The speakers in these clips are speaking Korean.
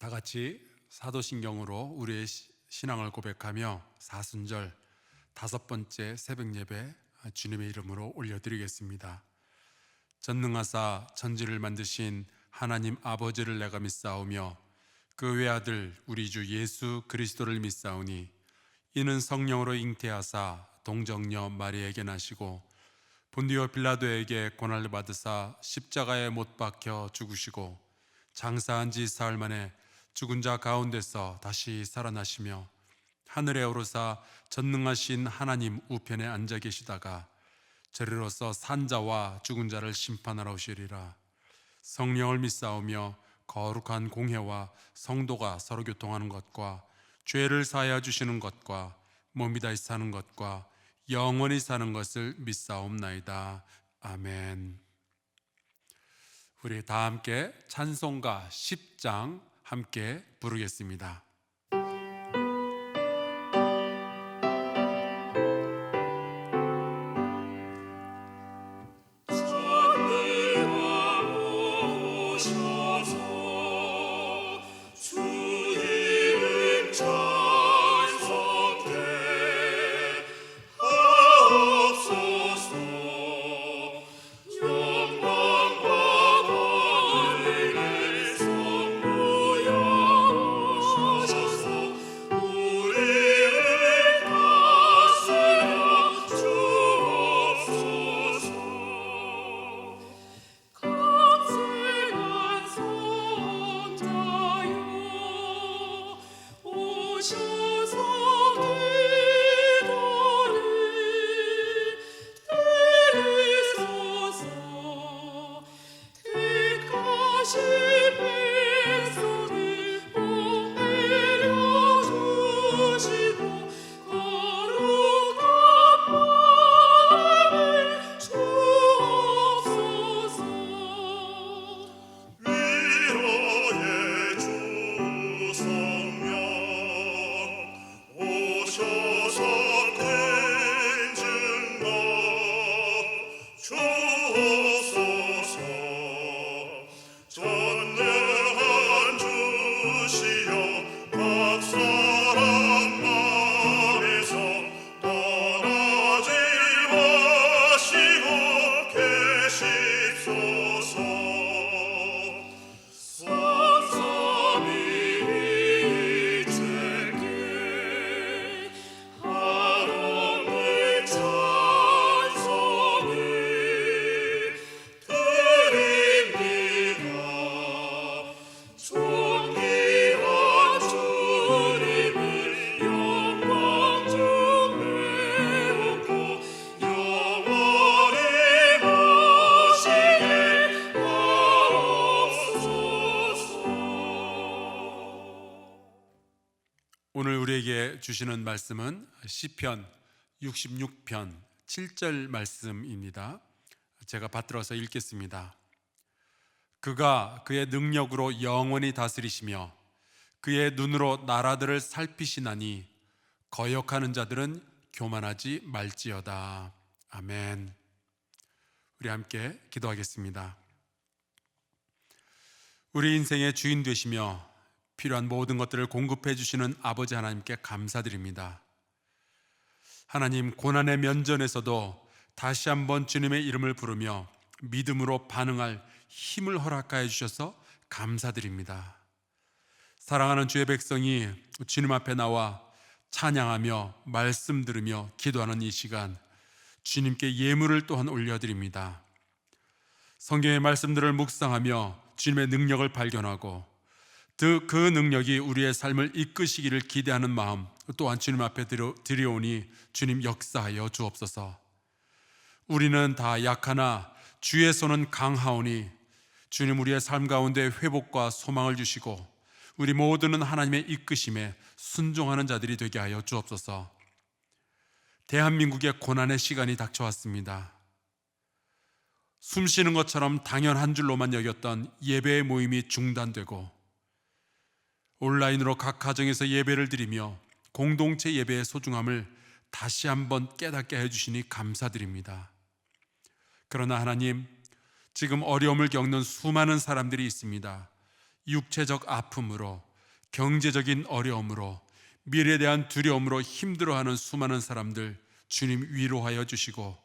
다 같이 사도신경으로 우리의 신앙을 고백하며 사순절 5번째 새벽 예배 주님의 이름으로 올려드리겠습니다. 전능하사 천지를 만드신 하나님 아버지를 내가 믿사오며 그 외아들 우리 주 예수 그리스도를 믿사오니 이는 성령으로 잉태하사 동정녀 마리아에게 나시고 본디오 빌라도에게 고난을 받으사 십자가에 못 박혀 죽으시고 장사한 지 사흘 만에 죽은 자 가운데서 다시 살아나시며 하늘에 오르사 전능하신 하나님 우편에 앉아 계시다가 저리로서 산자와 죽은 자를 심판하러 오시리라. 성령을 믿사오며 거룩한 공회와 성도가 서로 교통하는 것과 죄를 사하여 주시는 것과 몸이 다시 사는 것과 영원히 사는 것을 믿사옵나이다. 아멘. 우리 다 함께 찬송가 10장 함께 부르겠습니다. 오늘 우리에게 주시는 말씀은 시편 66편 7절 말씀입니다. 제가 받들어서 읽겠습니다. 그가 그의 능력으로 영원히 다스리시며 그의 눈으로 나라들을 살피시나니 거역하는 자들은 교만하지 말지어다. 아멘. 우리 함께 기도하겠습니다. 우리 인생의 주인 되시며 필요한 모든 것들을 공급해 주시는 아버지 하나님께 감사드립니다. 하나님, 고난의 면전에서도 다시 한번 주님의 이름을 부르며 믿음으로 반응할 힘을 허락하여 주셔서 감사드립니다. 사랑하는 주의 백성이 주님 앞에 나와 찬양하며 말씀 들으며 기도하는 이 시간, 주님께 예물을 또한 올려드립니다. 성경의 말씀들을 묵상하며 주님의 능력을 발견하고 그 능력이 우리의 삶을 이끄시기를 기대하는 마음 또한 주님 앞에 드려오니 주님 역사하여 주옵소서. 우리는 다 약하나 주의 손은 강하오니 주님 우리의 삶 가운데 회복과 소망을 주시고 우리 모두는 하나님의 이끄심에 순종하는 자들이 되게 하여 주옵소서. 대한민국의 고난의 시간이 닥쳐왔습니다. 숨 쉬는 것처럼 당연한 줄로만 여겼던 예배의 모임이 중단되고 온라인으로 각 가정에서 예배를 드리며 공동체 예배의 소중함을 다시 한번 깨닫게 해주시니 감사드립니다. 그러나 하나님, 지금 어려움을 겪는 수많은 사람들이 있습니다. 육체적 아픔으로 경제적인 어려움으로, 미래에 대한 두려움으로 힘들어하는 수많은 사람들 주님 위로하여 주시고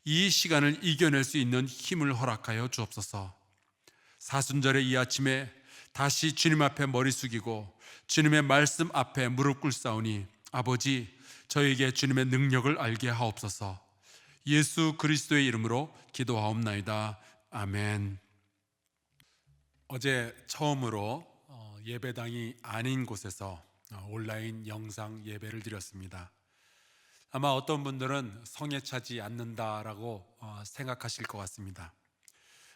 이 시간을 이겨낼 수 있는 힘을 허락하여 주옵소서. 사순절의 이 아침에 다시 주님 앞에 머리 숙이고 주님의 말씀 앞에 무릎 꿇사오니 아버지, 저에게 주님의 능력을 알게 하옵소서. 예수 그리스도의 이름으로 기도하옵나이다. 아멘. 어제 처음으로 예배당이 아닌 곳에서 온라인 영상 예배를 드렸습니다. 아마 어떤 분들은 성에 차지 않는다라고 생각하실 것 같습니다.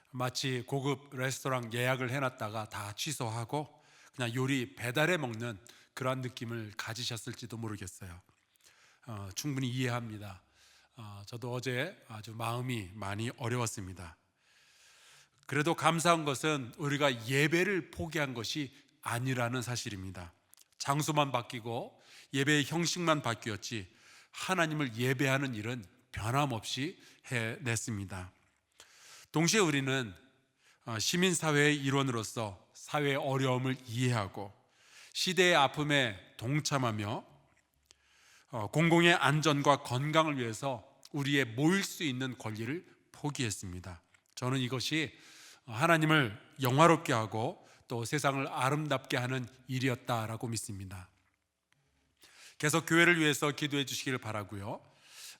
마치 고급 레스토랑 예약을 해놨다가 다 취소하고 그냥 요리 배달해 먹는 그러한 느낌을 가지셨을지도 모르겠어요. 충분히 이해합니다. 저도 어제 아주 마음이 많이 어려웠습니다. 그래도 감사한 것은 우리가 예배를 포기한 것이 아니라는 사실입니다. 장소만 바뀌고 예배의 형식만 바뀌었지 하나님을 예배하는 일은 변함없이 해냈습니다. 동시에 우리는 시민사회의 일원으로서 사회의 어려움을 이해하고 시대의 아픔에 동참하며 공공의 안전과 건강을 위해서 우리의 모일 수 있는 권리를 포기했습니다. 저는 이것이 하나님을 영화롭게 하고 또 세상을 아름답게 하는 일이었다라고 믿습니다. 계속 교회를 위해서 기도해 주시기를 바라고요.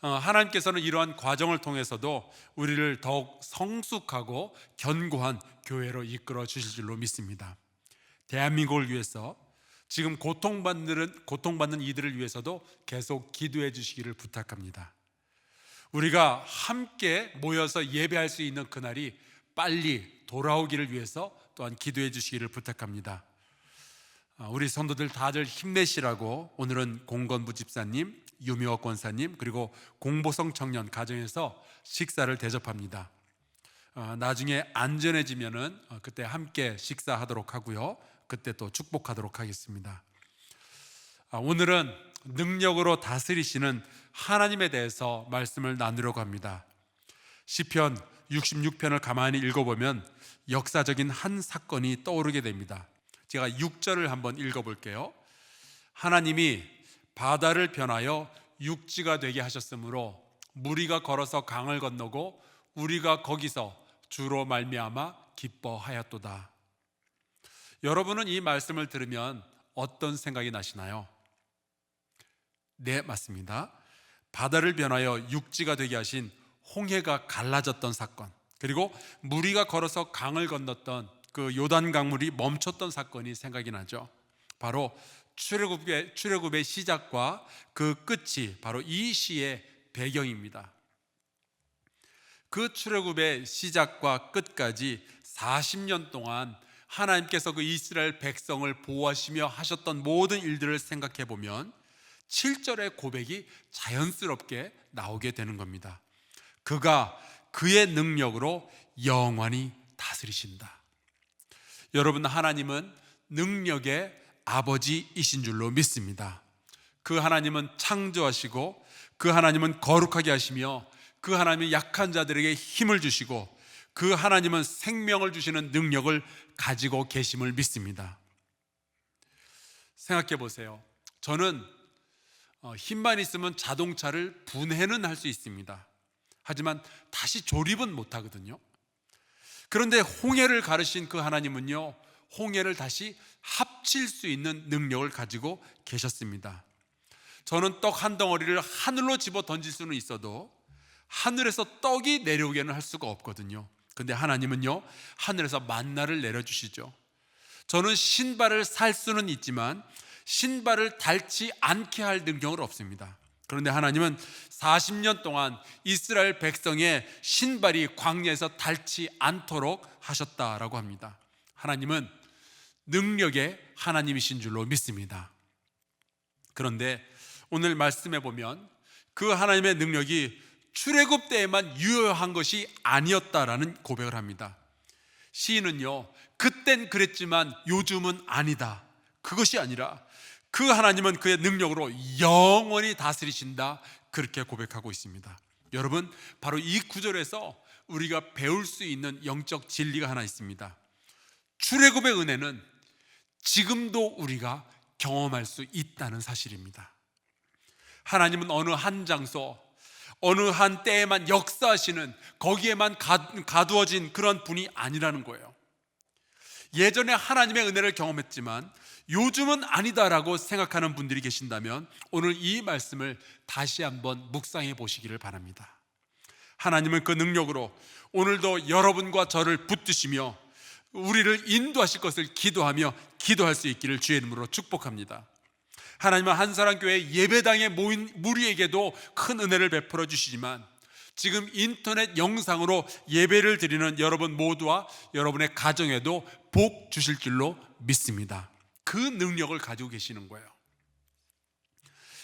하나님께서는 이러한 과정을 통해서도 우리를 더욱 성숙하고 견고한 교회로 이끌어 주실 줄로 믿습니다. 대한민국을 위해서 지금 고통받는 이들을 위해서도 계속 기도해 주시기를 부탁합니다. 우리가 함께 모여서 예배할 수 있는 그날이 빨리 돌아오기를 위해서 또한 기도해 주시기를 부탁합니다. 우리 성도들 다들 힘내시라고 오늘은 공건부 집사님, 유미호 권사님 그리고 공보성 청년 가정에서 식사를 대접합니다. 나중에 안전해지면은 그때 함께 식사하도록 하고요. 그때 또 축복하도록 하겠습니다. 오늘은 능력으로 다스리시는 하나님에 대해서 말씀을 나누려고 합니다. 시편 66편을 가만히 읽어보면 역사적인 한 사건이 떠오르게 됩니다. 제가 6절을 한번 읽어볼게요. 하나님이 바다를 변하여 육지가 되게 하셨으므로 무리가 걸어서 강을 건너고 우리가 거기서 주로 말미암아 기뻐하였도다. 여러분은 이 말씀을 들으면 어떤 생각이 나시나요? 네, 맞습니다. 바다를 변하여 육지가 되게 하신 홍해가 갈라졌던 사건, 그리고 무리가 걸어서 강을 건넜던 그 요단 강물이 멈췄던 사건이 생각이 나죠. 바로 출애굽의 시작과 그 끝이 바로 이 시의 배경입니다. 그 출애굽의 시작과 끝까지 40년 동안 하나님께서 그 이스라엘 백성을 보호하시며 하셨던 모든 일들을 생각해 보면 7절의 고백이 자연스럽게 나오게 되는 겁니다. 그가 그의 능력으로 영원히 다스리신다. 여러분, 하나님은 능력의 아버지이신 줄로 믿습니다. 그 하나님은 창조하시고 그 하나님은 거룩하게 하시며 그 하나님은 약한 자들에게 힘을 주시고 그 하나님은 생명을 주시는 능력을 가지고 계심을 믿습니다. 생각해 보세요. 저는 힘만 있으면 자동차를 분해는 할 수 있습니다. 하지만 다시 조립은 못하거든요. 그런데 홍해를 가르신 그 하나님은요, 홍해를 다시 합칠 수 있는 능력을 가지고 계셨습니다. 저는 떡 한 덩어리를 하늘로 집어 던질 수는 있어도 하늘에서 떡이 내려오게는 할 수가 없거든요. 근데 하나님은요, 하늘에서 만나를 내려주시죠. 저는 신발을 살 수는 있지만 신발을 닳지 않게 할 능력은 없습니다. 그런데 하나님은 40년 동안 이스라엘 백성의 신발이 광야에서 닳지 않도록 하셨다라고 합니다. 하나님은 능력의 하나님이신 줄로 믿습니다. 그런데 오늘 말씀해 보면 그 하나님의 능력이 출애굽 때에만 유효한 것이 아니었다라는 고백을 합니다. 시인은요, 그땐 그랬지만 요즘은 아니다, 그것이 아니라 그 하나님은 그의 능력으로 영원히 다스리신다, 그렇게 고백하고 있습니다. 여러분, 바로 이 구절에서 우리가 배울 수 있는 영적 진리가 하나 있습니다. 출애굽의 은혜는 지금도 우리가 경험할 수 있다는 사실입니다. 하나님은 어느 한 장소, 어느 한 때에만 역사하시는, 거기에만 가두어진 그런 분이 아니라는 거예요. 예전에 하나님의 은혜를 경험했지만 요즘은 아니다라고 생각하는 분들이 계신다면 오늘 이 말씀을 다시 한번 묵상해 보시기를 바랍니다. 하나님은 그 능력으로 오늘도 여러분과 저를 붙드시며 우리를 인도하실 것을 기도하며 기도할 수 있기를 주의 이름으로 축복합니다. 하나님은 한사랑교회 예배당에 모인 무리에게도 큰 은혜를 베풀어 주시지만 지금 인터넷 영상으로 예배를 드리는 여러분 모두와 여러분의 가정에도 복 주실 줄로 믿습니다. 그 능력을 가지고 계시는 거예요.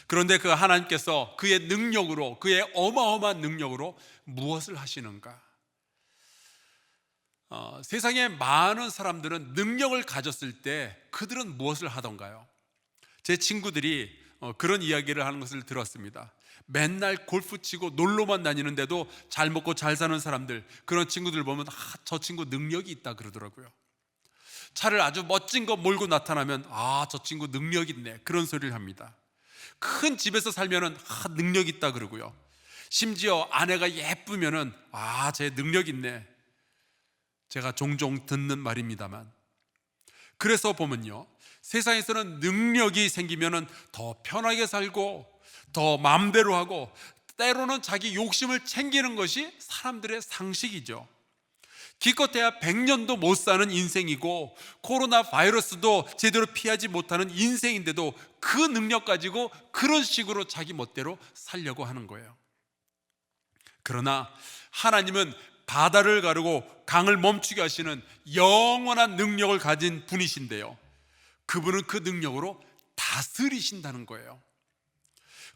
그런데 그 하나님께서 그의 능력으로, 그의 어마어마한 능력으로 무엇을 하시는가? 세상에 많은 사람들은 능력을 가졌을 때 그들은 무엇을 하던가요? 제 친구들이 그런 이야기를 하는 것을 들었습니다. 맨날 골프 치고 놀러만 다니는데도 잘 먹고 잘 사는 사람들, 그런 친구들 보면 저 친구 능력이 있다 그러더라고요. 차를 아주 멋진 거 몰고 나타나면 저 친구 능력 있네, 그런 소리를 합니다. 큰 집에서 살면은 능력 있다 그러고요. 심지어 아내가 예쁘면은 쟤 능력 있네. 제가 종종 듣는 말입니다만, 그래서 보면요, 세상에서는 능력이 생기면은 더 편하게 살고 더 마음대로 하고 때로는 자기 욕심을 챙기는 것이 사람들의 상식이죠. 기껏해야 100년도 못 사는 인생이고 코로나 바이러스도 제대로 피하지 못하는 인생인데도 그 능력 가지고 그런 식으로 자기 멋대로 살려고 하는 거예요. 그러나 하나님은 바다를 가르고 강을 멈추게 하시는 영원한 능력을 가진 분이신데요, 그분은 그 능력으로 다스리신다는 거예요.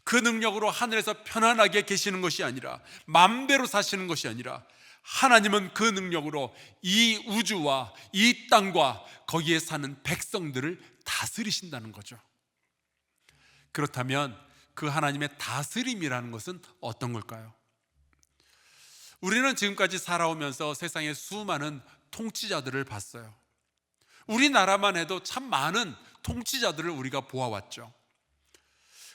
그 능력으로 하늘에서 편안하게 계시는 것이 아니라, 마음대로 사시는 것이 아니라, 하나님은 그 능력으로 이 우주와 이 땅과 거기에 사는 백성들을 다스리신다는 거죠. 그렇다면 그 하나님의 다스림이라는 것은 어떤 걸까요? 우리는 지금까지 살아오면서 세상에 수많은 통치자들을 봤어요. 우리나라만 해도 참 많은 통치자들을 우리가 보아왔죠.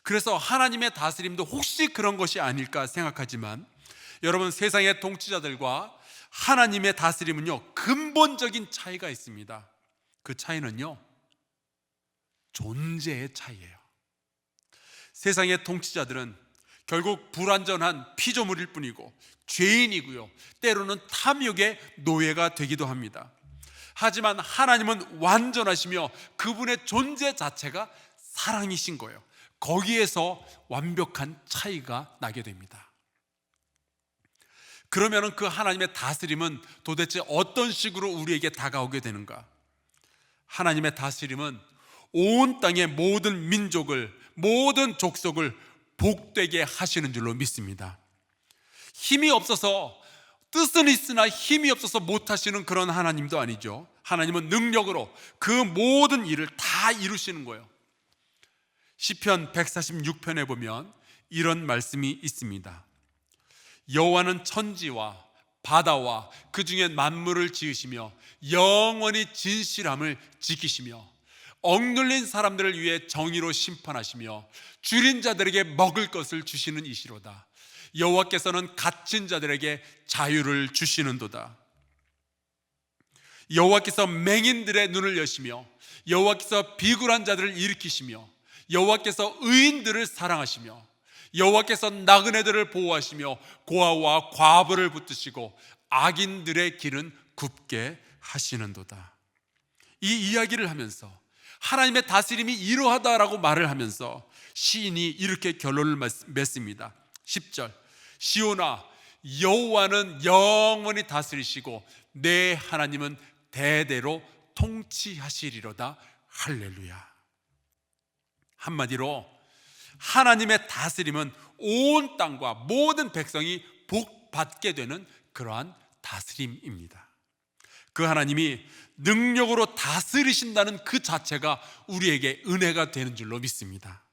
그래서 하나님의 다스림도 혹시 그런 것이 아닐까 생각하지만, 여러분, 세상의 통치자들과 하나님의 다스림은요, 근본적인 차이가 있습니다. 그 차이는요, 존재의 차이예요. 세상의 통치자들은 결국 불완전한 피조물일 뿐이고 죄인이고요, 때로는 탐욕의 노예가 되기도 합니다. 하지만 하나님은 완전하시며 그분의 존재 자체가 사랑이신 거예요. 거기에서 완벽한 차이가 나게 됩니다. 그러면 그 하나님의 다스림은 도대체 어떤 식으로 우리에게 다가오게 되는가? 하나님의 다스림은 온 땅의 모든 민족을, 모든 족속을 복되게 하시는 줄로 믿습니다. 힘이 없어서, 뜻은 있으나 힘이 없어서 못하시는 그런 하나님도 아니죠. 하나님은 능력으로 그 모든 일을 다 이루시는 거예요. 시편 146편에 보면 이런 말씀이 있습니다. 여호와는 천지와 바다와 그 중에 만물을 지으시며 영원히 진실함을 지키시며 억눌린 사람들을 위해 정의로 심판하시며 줄인 자들에게 먹을 것을 주시는 이시로다. 여호와께서는 갇힌 자들에게 자유를 주시는도다. 여호와께서 맹인들의 눈을 여시며 여호와께서 비굴한 자들을 일으키시며 여호와께서 의인들을 사랑하시며 여호와께서 나그네들을 보호하시며 고아와 과부를 붙드시고 악인들의 길은 굽게 하시는도다. 이 이야기를 하면서 하나님의 다스림이 이러하다라고 말을 하면서 시인이 이렇게 결론을 맺습니다. 10절, 시온아, 여호와는 영원히 다스리시고 내 하나님은 대대로 통치하시리로다. 할렐루야. 한마디로 하나님의 다스림은 온 땅과 모든 백성이 복받게 되는 그러한 다스림입니다. 그 하나님이 능력으로 다스리신다는 그 자체가 우리에게 은혜가 되는 줄로 믿습니다.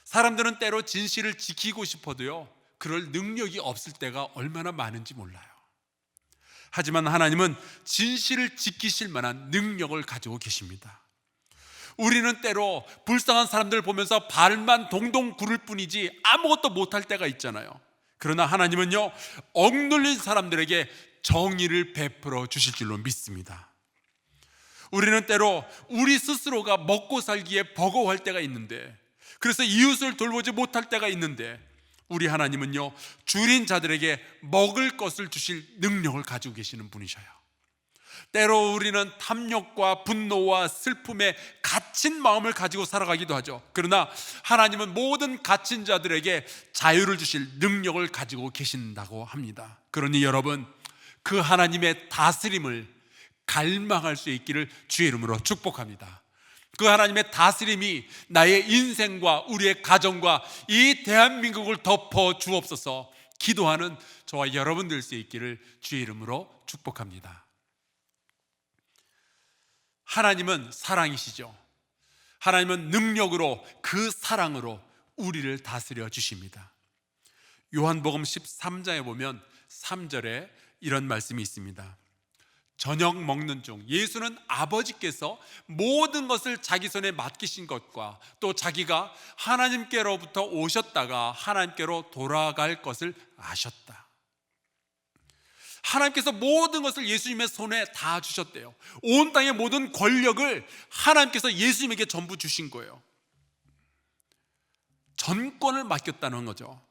사람들은 때로 진실을 지키고 싶어도요, 그럴 능력이 없을 때가 얼마나 많은지 몰라요. 하지만 하나님은 진실을 지키실 만한 능력을 가지고 계십니다. 우리는 때로 불쌍한 사람들을 보면서 발만 동동 구를 뿐이지 아무것도 못할 때가 있잖아요. 그러나 하나님은요, 억눌린 사람들에게 정의를 베풀어 주실 줄로 믿습니다. 우리는 때로 우리 스스로가 먹고 살기에 버거워할 때가 있는데, 그래서 이웃을 돌보지 못할 때가 있는데, 우리 하나님은요, 줄인 자들에게 먹을 것을 주실 능력을 가지고 계시는 분이셔요. 때로 우리는 탐욕과 분노와 슬픔에 갇힌 마음을 가지고 살아가기도 하죠. 그러나 하나님은 모든 갇힌 자들에게 자유를 주실 능력을 가지고 계신다고 합니다. 그러니 여러분, 그 하나님의 다스림을 갈망할 수 있기를 주의 이름으로 축복합니다. 그 하나님의 다스림이 나의 인생과 우리의 가정과 이 대한민국을 덮어 주옵소서 기도하는 저와 여러분 될 수 있기를 주의 이름으로 축복합니다. 하나님은 사랑이시죠. 하나님은 능력으로, 그 사랑으로 우리를 다스려 주십니다. 요한복음 13장에 보면 3절에 이런 말씀이 있습니다. 저녁 먹는 중 예수는 아버지께서 모든 것을 자기 손에 맡기신 것과 또 자기가 하나님께로부터 오셨다가 하나님께로 돌아갈 것을 아셨다. 하나님께서 모든 것을 예수님의 손에 다 주셨대요. 온 땅의 모든 권력을 하나님께서 예수님에게 전부 주신 거예요. 전권을 맡겼다는 거죠.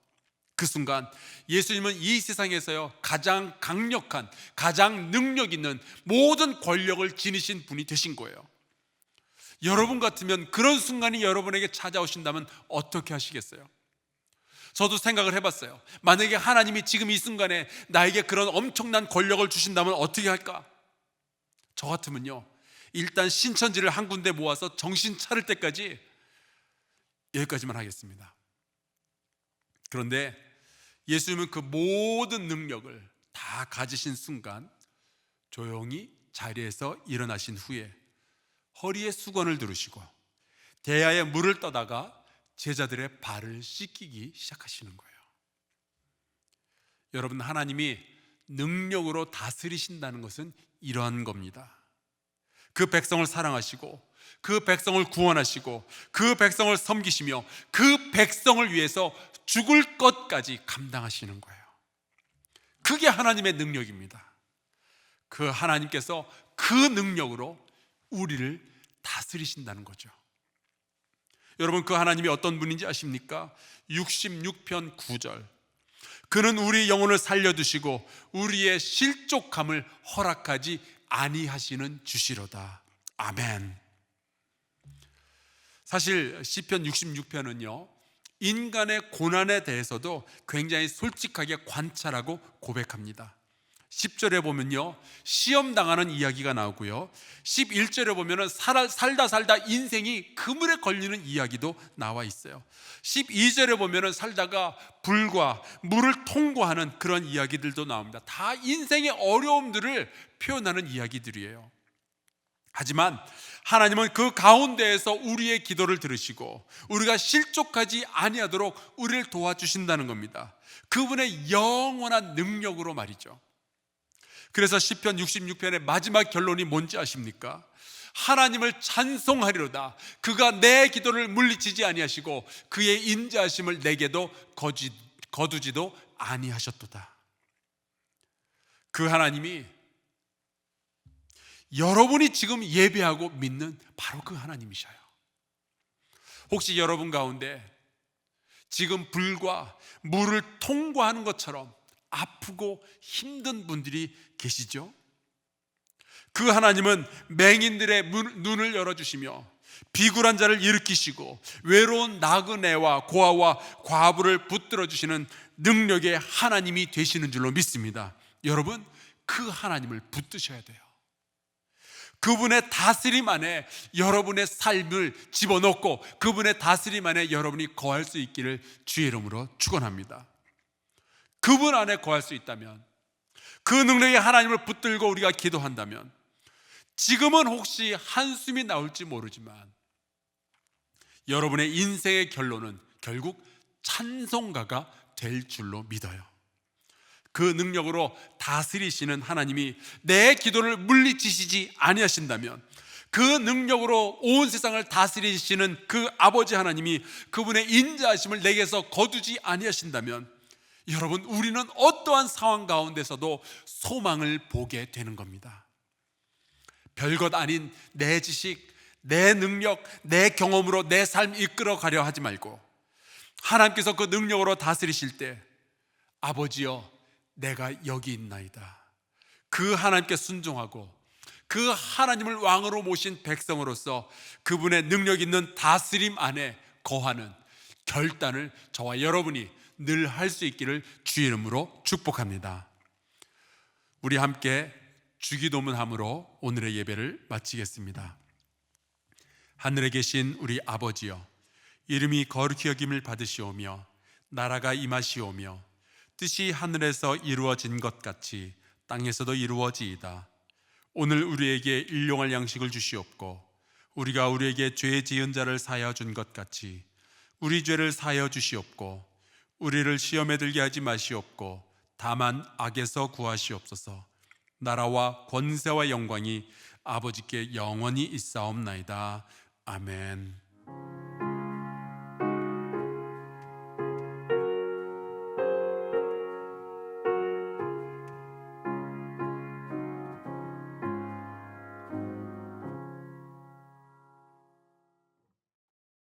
그 순간 예수님은 이 세상에서요, 가장 강력한, 가장 능력 있는 모든 권력을 지니신 분이 되신 거예요. 여러분 같으면 그런 순간이 여러분에게 찾아오신다면 어떻게 하시겠어요? 저도 생각을 해봤어요. 만약에 하나님이 지금 이 순간에 나에게 그런 엄청난 권력을 주신다면 어떻게 할까? 저 같으면요, 일단 신천지를 한 군데 모아서 정신 차릴 때까지 여기까지만 하겠습니다. 그런데 예수님은 그 모든 능력을 다 가지신 순간 조용히 자리에서 일어나신 후에 허리에 수건을 두르시고 대야에 물을 떠다가 제자들의 발을 씻기기 시작하시는 거예요. 여러분, 하나님이 능력으로 다스리신다는 것은 이러한 겁니다. 그 백성을 사랑하시고 그 백성을 구원하시고 그 백성을 섬기시며 그 백성을 위해서 죽을 것까지 감당하시는 거예요. 그게 하나님의 능력입니다. 그 하나님께서 그 능력으로 우리를 다스리신다는 거죠. 여러분, 그 하나님이 어떤 분인지 아십니까? 66편 9절, 그는 우리 영혼을 살려두시고 우리의 실족함을 허락하지 아니하시는 주시로다. 아멘. 사실 시편 66편은요, 인간의 고난에 대해서도 굉장히 솔직하게 관찰하고 고백합니다. 10절에 보면요, 시험당하는 이야기가 나오고요, 11절에 보면 살다 인생이 그물에 걸리는 이야기도 나와 있어요. 12절에 보면 살다가 불과 물을 통과하는 그런 이야기들도 나옵니다. 다 인생의 어려움들을 표현하는 이야기들이에요. 하지만 하나님은 그 가운데에서 우리의 기도를 들으시고 우리가 실족하지 아니하도록 우리를 도와주신다는 겁니다. 그분의 영원한 능력으로 말이죠. 그래서 시편 66편의 마지막 결론이 뭔지 아십니까? 하나님을 찬송하리로다. 그가 내 기도를 물리치지 아니하시고 그의 인자하심을 내게도 거두지도 아니하셨도다. 그 하나님이 여러분이 지금 예배하고 믿는 바로 그 하나님이셔요. 혹시 여러분 가운데 지금 불과 물을 통과하는 것처럼 아프고 힘든 분들이 계시죠? 그 하나님은 맹인들의 눈을 열어주시며 비굴한 자를 일으키시고 외로운 나그네와 고아와 과부를 붙들어 주시는 능력의 하나님이 되시는 줄로 믿습니다. 여러분, 그 하나님을 붙드셔야 돼요. 그분의 다스림 안에 여러분의 삶을 집어넣고 그분의 다스림 안에 여러분이 거할 수 있기를 주의 이름으로 축원합니다. 그분 안에 거할 수 있다면, 그 능력의 하나님을 붙들고 우리가 기도한다면, 지금은 혹시 한숨이 나올지 모르지만 여러분의 인생의 결론은 결국 찬송가가 될 줄로 믿어요. 그 능력으로 다스리시는 하나님이 내 기도를 물리치시지 아니하신다면, 그 능력으로 온 세상을 다스리시는 그 아버지 하나님이 그분의 인자하심을 내게서 거두지 아니하신다면, 여러분, 우리는 어떠한 상황 가운데서도 소망을 보게 되는 겁니다. 별것 아닌 내 지식, 내 능력, 내 경험으로 내 삶 이끌어 가려 하지 말고, 하나님께서 그 능력으로 다스리실 때, 아버지여 내가 여기 있나이다, 그 하나님께 순종하고 그 하나님을 왕으로 모신 백성으로서 그분의 능력 있는 다스림 안에 거하는 결단을 저와 여러분이 늘 할 수 있기를 주의 이름으로 축복합니다. 우리 함께 주기도문함으로 오늘의 예배를 마치겠습니다. 하늘에 계신 우리 아버지여, 이름이 거룩히 여김을 받으시오며 나라가 임하시오며 뜻이 하늘에서 이루어진 것 같이 땅에서도 이루어지이다. 오늘 우리에게 일용할 양식을 주시옵고, 우리가 우리에게 죄 지은 자를 사하여 준 것 같이 우리 죄를 사하여 주시옵고, 우리를 시험에 들게 하지 마시옵고 다만 악에서 구하시옵소서. 나라와 권세와 영광이 아버지께 영원히 있사옵나이다. 아멘.